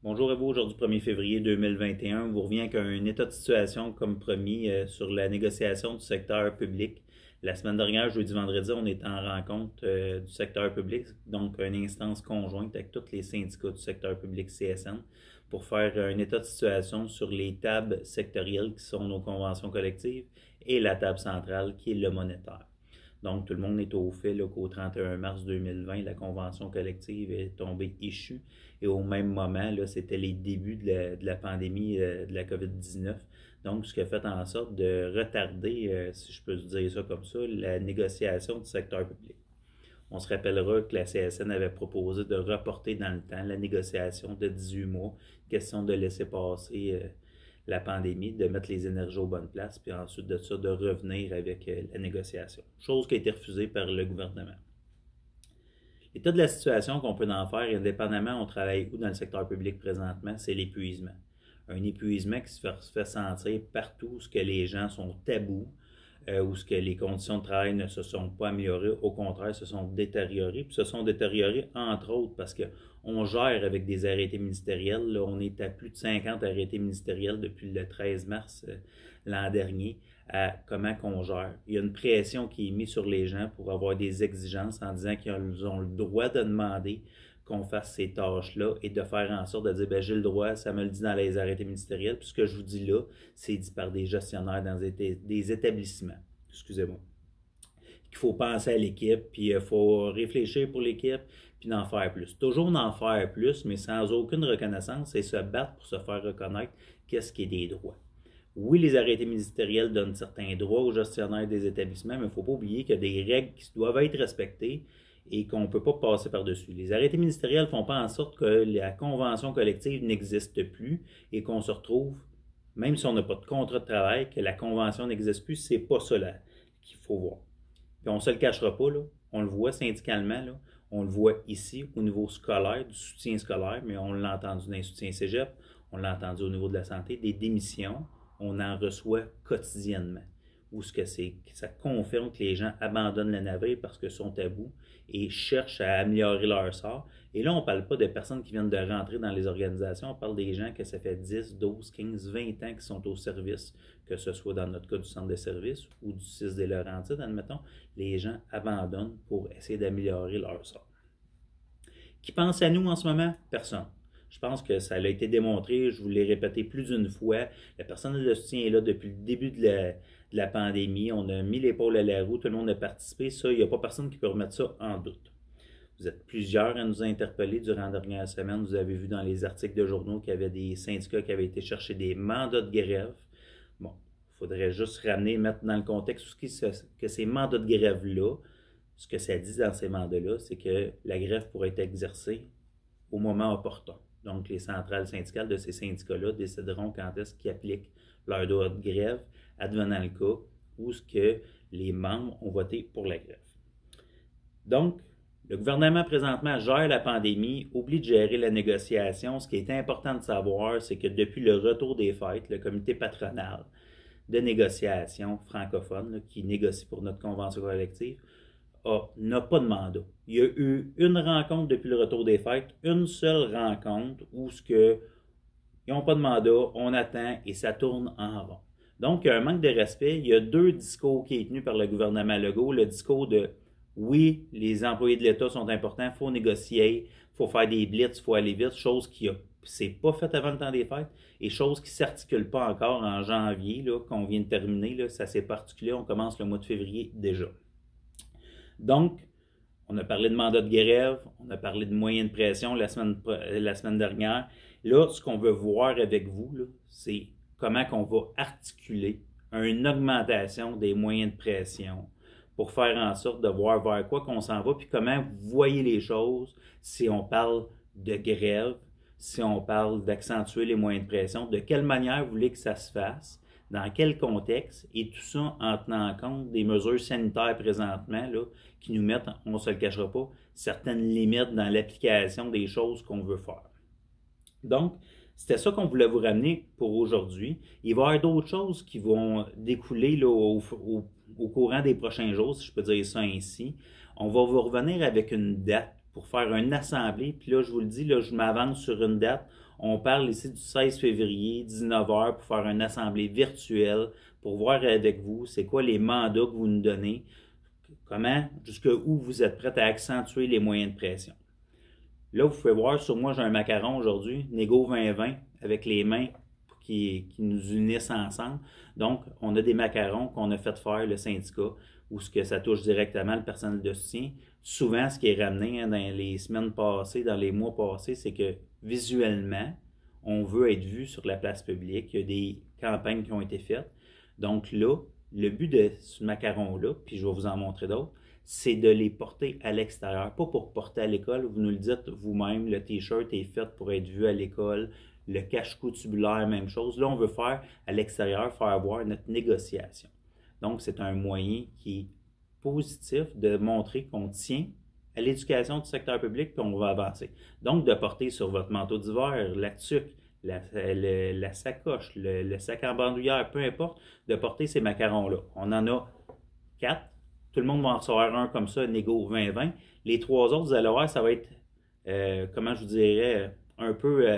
Bonjour à vous, aujourd'hui 1er février 2021. On vous revient avec un état de situation comme promis sur la négociation du secteur public. La semaine dernière, jeudi, vendredi, on est en rencontre du secteur public, donc une instance conjointe avec tous les syndicats du secteur public CSN pour faire un état de situation sur les tables sectorielles qui sont nos conventions collectives et la table centrale qui est le monétaire. Donc, tout le monde est au fait qu'au 31 mars 2020, la convention collective est tombée échue. Et au même moment, c'était les débuts de la pandémie de la COVID-19. Donc, ce qui a fait en sorte de retarder, si je peux dire ça comme ça, la négociation du secteur public. On se rappellera que la CSN avait proposé de reporter dans le temps la négociation de 18 mois, question de laisser passer la pandémie, de mettre les énergies aux bonnes places, puis ensuite de ça, de revenir avec la négociation. Chose qui a été refusée par le gouvernement. L'état de la situation qu'on peut en faire, indépendamment, on travaille où dans le secteur public présentement, c'est l'épuisement. Un épuisement qui se fait sentir partout où que les gens sont tabous, où ce que les conditions de travail ne se sont pas améliorées, au contraire, se sont détériorées. Puis se sont détériorées, entre autres, parce qu'on gère avec des arrêtés ministériels. Là, on est à plus de 50 arrêtés ministériels depuis le 13 mars l'an dernier à comment qu'on gère. Il y a une pression qui est mise sur les gens pour avoir des exigences en disant qu'ils ont le droit de demander qu'on fasse ces tâches-là et de faire en sorte de dire, ben j'ai le droit, ça me le dit dans les arrêtés ministériels, puis ce que je vous dis là, c'est dit par des gestionnaires dans des établissements. Excusez-moi. Qu'il faut penser à l'équipe, puis il faut réfléchir pour l'équipe, puis d'en faire plus. Toujours d'en faire plus, mais sans aucune reconnaissance et se battre pour se faire reconnaître qu'est-ce qui est des droits. Oui, les arrêtés ministériels donnent certains droits aux gestionnaires des établissements, mais il ne faut pas oublier qu'il y a des règles qui doivent être respectées et qu'on ne peut pas passer par-dessus. Les arrêtés ministériels ne font pas en sorte que la convention collective n'existe plus et qu'on se retrouve, même si on n'a pas de contrat de travail, que la convention n'existe plus, c'est pas ça là qu'il faut voir. Puis on ne se le cachera pas, là, on le voit syndicalement, là, on le voit ici au niveau scolaire, du soutien scolaire, mais on l'a entendu dans les soutiens cégep, on l'a entendu au niveau de la santé, des démissions, on en reçoit quotidiennement. Où ce que c'est, ça confirme que les gens abandonnent le navire parce qu'ils sont tabous et cherchent à améliorer leur sort. Et là, on ne parle pas de personnes qui viennent de rentrer dans les organisations, on parle des gens que ça fait 10, 12, 15, 20 ans qui sont au service, que ce soit dans notre cas du centre de service ou du 6 des Laurentides, admettons, les gens abandonnent pour essayer d'améliorer leur sort. Qui pense à nous en ce moment? Personne. Je pense que ça a été démontré, je vous l'ai répété plus d'une fois, le personnel de soutien est là depuis le début de la pandémie, on a mis l'épaule à la roue, tout le monde a participé, ça, il n'y a pas personne qui peut remettre ça en doute. Vous êtes plusieurs à nous interpeller durant la dernière semaine, vous avez vu dans les articles de journaux qu'il y avait des syndicats qui avaient été chercher des mandats de grève. Bon, il faudrait juste ramener, mettre dans le contexte que ces mandats de grève-là, ce que ça dit dans ces mandats-là, c'est que la grève pourrait être exercée au moment opportun. Donc, les centrales syndicales de ces syndicats-là décideront quand est-ce qu'ils appliquent leur droit de grève, advenant le cas où ce que les membres ont voté pour la grève. Donc, le gouvernement présentement gère la pandémie, oublie de gérer la négociation. Ce qui est important de savoir, c'est que depuis le retour des fêtes, le comité patronal de négociation francophone, qui négocie pour notre convention collective, n'a pas de mandat. Il y a eu une rencontre depuis le retour des fêtes, une seule rencontre où ils n'ont pas de mandat, on attend et ça tourne en rond. Donc, il y a un manque de respect. Il y a deux discours qui est tenu par le gouvernement Legault. Le discours de oui, les employés de l'État sont importants, il faut négocier, il faut faire des blitz, il faut aller vite, chose qui s'est pas faite avant le temps des fêtes et chose qui ne s'articule pas encore en janvier, là, qu'on vient de terminer. Là, ça s'est pas articulé, on commence le mois de février déjà. Donc, on a parlé de mandat de grève, on a parlé de moyens de pression la semaine dernière. Là, ce qu'on veut voir avec vous, c'est comment on va articuler une augmentation des moyens de pression pour faire en sorte de voir vers quoi qu'on s'en va, puis comment vous voyez les choses si on parle de grève, si on parle d'accentuer les moyens de pression, de quelle manière vous voulez que ça se fasse, dans quel contexte, et tout ça en tenant compte des mesures sanitaires présentement là, qui nous mettent, on ne se le cachera pas, certaines limites dans l'application des choses qu'on veut faire. Donc, c'était ça qu'on voulait vous ramener pour aujourd'hui. Il va y avoir d'autres choses qui vont découler là, au courant des prochains jours, si je peux dire ça ainsi. On va vous revenir avec une date pour faire une assemblée. Puis là, je vous le dis, là, je m'avance sur une date. On parle ici du 16 février, 19h, pour faire une assemblée virtuelle, pour voir avec vous c'est quoi les mandats que vous nous donnez, comment, jusqu'où vous êtes prêts à accentuer les moyens de pression. Là, vous pouvez voir, sur moi, j'ai un macaron aujourd'hui, Négo 2020, avec les mains qui nous unissent ensemble. Donc, on a des macarons qu'on a fait faire le syndicat, où ce que ça touche directement le personnel de soutien. Souvent, ce qui est ramené dans les semaines passées, dans les mois passés, c'est que visuellement, on veut être vu sur la place publique. Il y a des campagnes qui ont été faites. Donc là, le but de ce macaron-là, puis je vais vous en montrer d'autres, c'est de les porter à l'extérieur, pas pour porter à l'école. Vous nous le dites vous-même, le t-shirt est fait pour être vu à l'école, le cache-cou tubulaire, même chose. Là, on veut faire à l'extérieur, faire voir notre négociation. Donc, c'est un moyen qui est positif de montrer qu'on tient à l'éducation du secteur public, puis on va avancer. Donc, de porter sur votre manteau d'hiver, la tuque, la sacoche, le sac en bandoulière, peu importe, de porter ces macarons-là. On en a 4. Tout le monde va en recevoir un comme ça, Négo 2020. Les 3 autres, vous allez voir, ça va être, comment je vous dirais, un peu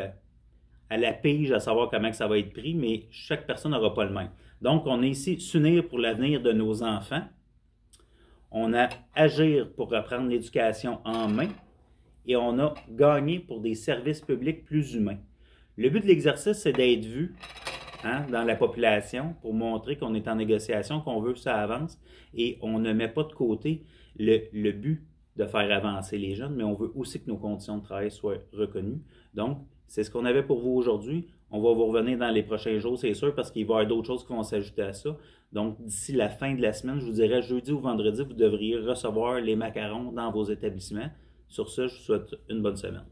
à la pige à savoir comment que ça va être pris, mais chaque personne n'aura pas le même. Donc, on est ici, s'unir pour l'avenir de nos enfants. On a agir pour reprendre l'éducation en main. Et on a gagné pour des services publics plus humains. Le but de l'exercice, c'est d'être vu dans la population pour montrer qu'on est en négociation, qu'on veut que ça avance. Et on ne met pas de côté le but de faire avancer les jeunes, mais on veut aussi que nos conditions de travail soient reconnues. Donc, c'est ce qu'on avait pour vous aujourd'hui. On va vous revenir dans les prochains jours, c'est sûr, parce qu'il va y avoir d'autres choses qui vont s'ajouter à ça. Donc, d'ici la fin de la semaine, je vous dirais jeudi ou vendredi, vous devriez recevoir les macarons dans vos établissements. Sur ce, je vous souhaite une bonne semaine.